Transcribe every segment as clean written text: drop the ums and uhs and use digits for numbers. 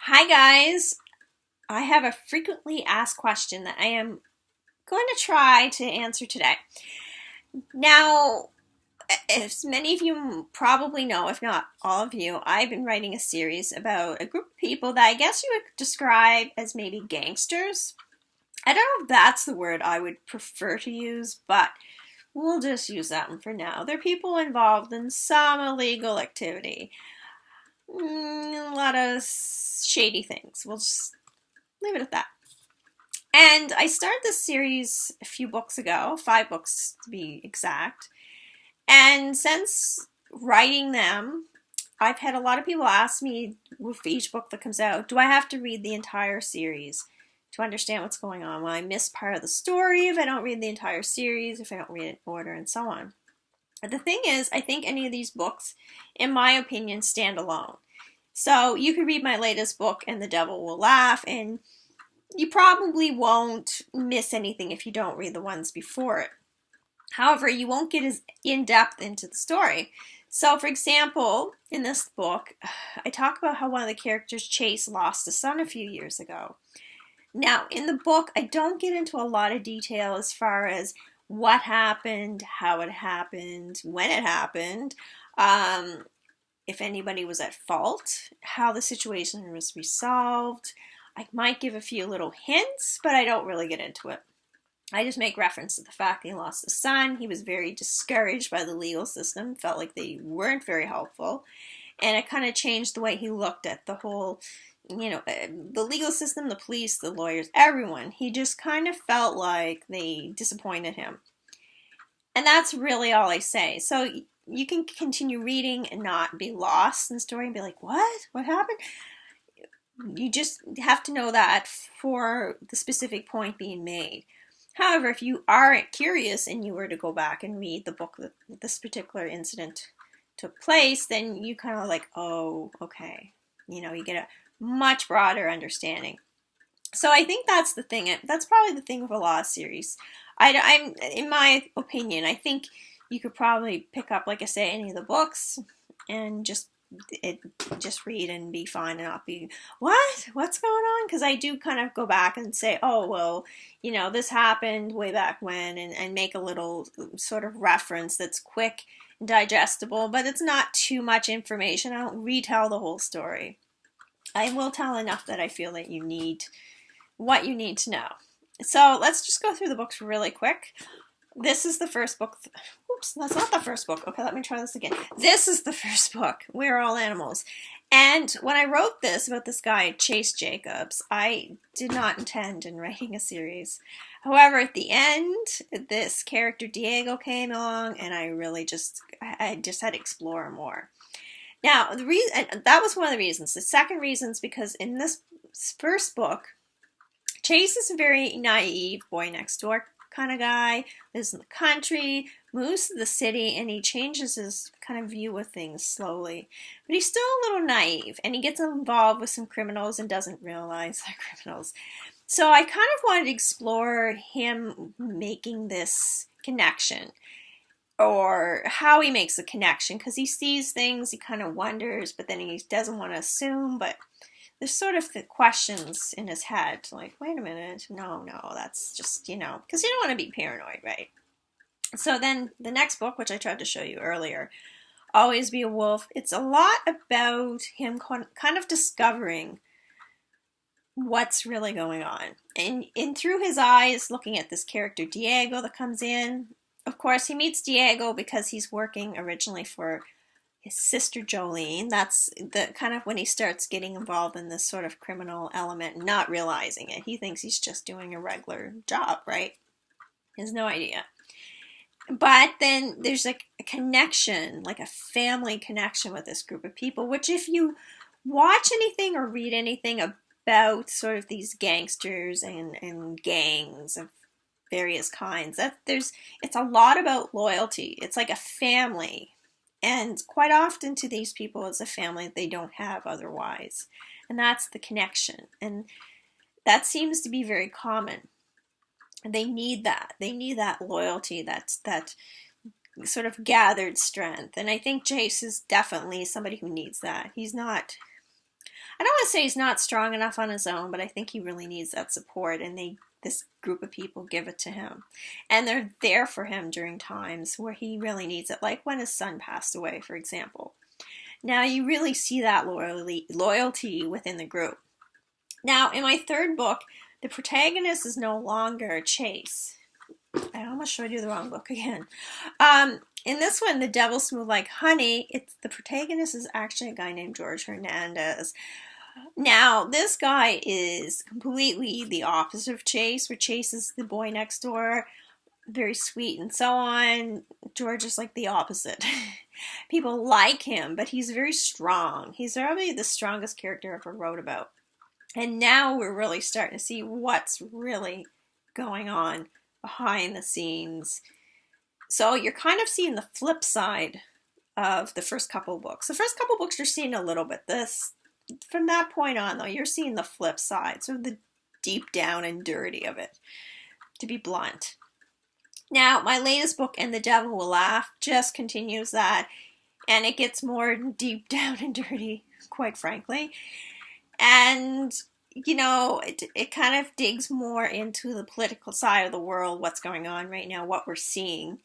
Hi guys, I have a frequently asked question that I am going to try to answer today. Now, as many of you probably know, if not all of you, I've been writing a series about a group of people that I guess you would describe as maybe gangsters. I don't know if that's the word I would prefer to use, but we'll just use that one for now. They're people involved in some illegal activity. A lot of shady things. We'll just leave it at that. And I started this series a few books ago, 5 books to be exact. And since writing them, I've had a lot of people ask me with each book that comes out, do I have to read the entire series to understand what's going on? Will I miss part of the story if I don't read the entire series, if I don't read it in order, and so on? But the thing is, I think any of these books, in my opinion, stand alone. So you could read my latest book, And the Devil Will Laugh, and you probably won't miss anything if you don't read the ones before it. However, you won't get as in-depth into the story. So, for example, in this book, I talk about how one of the characters, Chase, lost a son a few years ago. Now, in the book, I don't get into a lot of detail as far as what happened, how it happened, when it happened, if anybody was at fault, how the situation was resolved. I might give a few little hints, but I don't really get into it. I just make reference to the fact that he lost a son. He was very discouraged by the legal system, felt like they weren't very helpful. And it kind of changed the way he looked at the whole, the legal system, the police, the lawyers, everyone. He just kind of felt like they disappointed him. And that's really all I say. So you can continue reading and not be lost in the story and be like, what? What happened? You just have to know that for the specific point being made. However, if you aren't curious and you were to go back and read the book that this particular incident took place, then you kind of like, oh, okay. You get a much broader understanding. So I think that's the thing. That's probably the thing with a law series. I'm, in my opinion, I think you could probably pick up, like I say, any of the books and just read and be fine and not be, what's going on? Because I do kind of go back and say, oh, well, this happened way back when, and make a little sort of reference that's quick and digestible, but it's not too much information. I don't retell the whole story. I will tell enough that I feel that you need what you need to know. So let's just go through the books really quick. This is the first book. Oops, that's not the first book. Okay, let me try this again. This is the first book. We're All Animals. And when I wrote this about this guy, Chase Jacobs, I did not intend in writing a series. However, at the end, this character Diego came along, and I just had to explore more. Now, that was one of the reasons. The second reason is because in this first book, Chase is a very naive boy next door kind of guy, lives in the country, moves to the city, and he changes his kind of view of things slowly. But he's still a little naive, and he gets involved with some criminals and doesn't realize they're criminals. So I kind of wanted to explore him making this connection, or how he makes a connection, because he sees things, he kind of wonders, but then he doesn't want to assume, but there's sort of the questions in his head, like, wait a minute, no, that's just, because you don't want to be paranoid, right? So then the next book, which I tried to show you earlier, Always Be a Wolf, it's a lot about him kind of discovering what's really going on. And through his eyes, looking at this character Diego that comes in, of course, he meets Diego because he's working originally for his sister Jolene. That's the kind of when he starts getting involved in this sort of criminal element, not realizing it. He thinks he's just doing a regular job, right? He has no idea. But then there's like a connection, like a family connection with this group of people, which if you watch anything or read anything about sort of these gangsters and gangs of various kinds, it's a lot about loyalty. It's like a family. And quite often to these people, it's a family they don't have otherwise. And that's the connection. And that seems to be very common. And they need that. They need that loyalty, that sort of gathered strength. And I think Jace is definitely somebody who needs that. He's not, I don't want to say he's not strong enough on his own, but I think he really needs that support, and this group of people give it to him. And they're there for him during times where he really needs it, like when his son passed away, for example. Now, you really see that loyalty within the group. Now, in my third book, the protagonist is no longer Chase. I almost showed you the wrong book again. In this one, The Devil Smooth Like Honey, the protagonist is actually a guy named George Hernandez. Now, this guy is completely the opposite of Chase, where Chase is the boy next door, very sweet and so on. George is like the opposite. People like him, but he's very strong. He's probably the strongest character I ever wrote about. And now we're really starting to see what's really going on behind the scenes. So you're kind of seeing the flip side of the first couple books. The first couple books you're seeing a little bit. From that point on, though, you're seeing the flip side, sort of the deep down and dirty of it, to be blunt. Now, my latest book, And the Devil Will Laugh, just continues that, and it gets more deep down and dirty, quite frankly. And, you know, it kind of digs more into the political side of the world, what's going on right now, what we're seeing,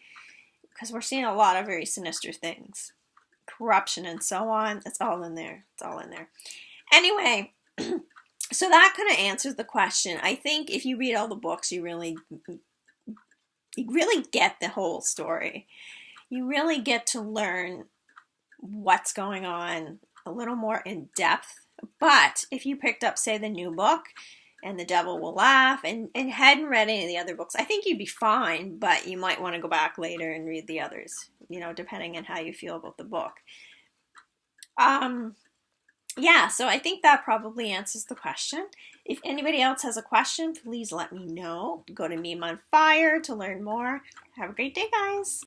because we're seeing a lot of very sinister things. Corruption and so on. It's all in there. It's all in there. Anyway, so that kind of answers the question. I think if you read all the books, you really get the whole story. You really get to learn what's going on a little more in depth. But if you picked up, say, the new book, And the Devil Will Laugh, and hadn't read any of the other books, I think you'd be fine, but you might want to go back later and read the others, you know, depending on how you feel about the book. Yeah, so I think that probably answers the question. If anybody else has a question, please let me know. Go to Mima on Fire to learn more. Have a great day, guys.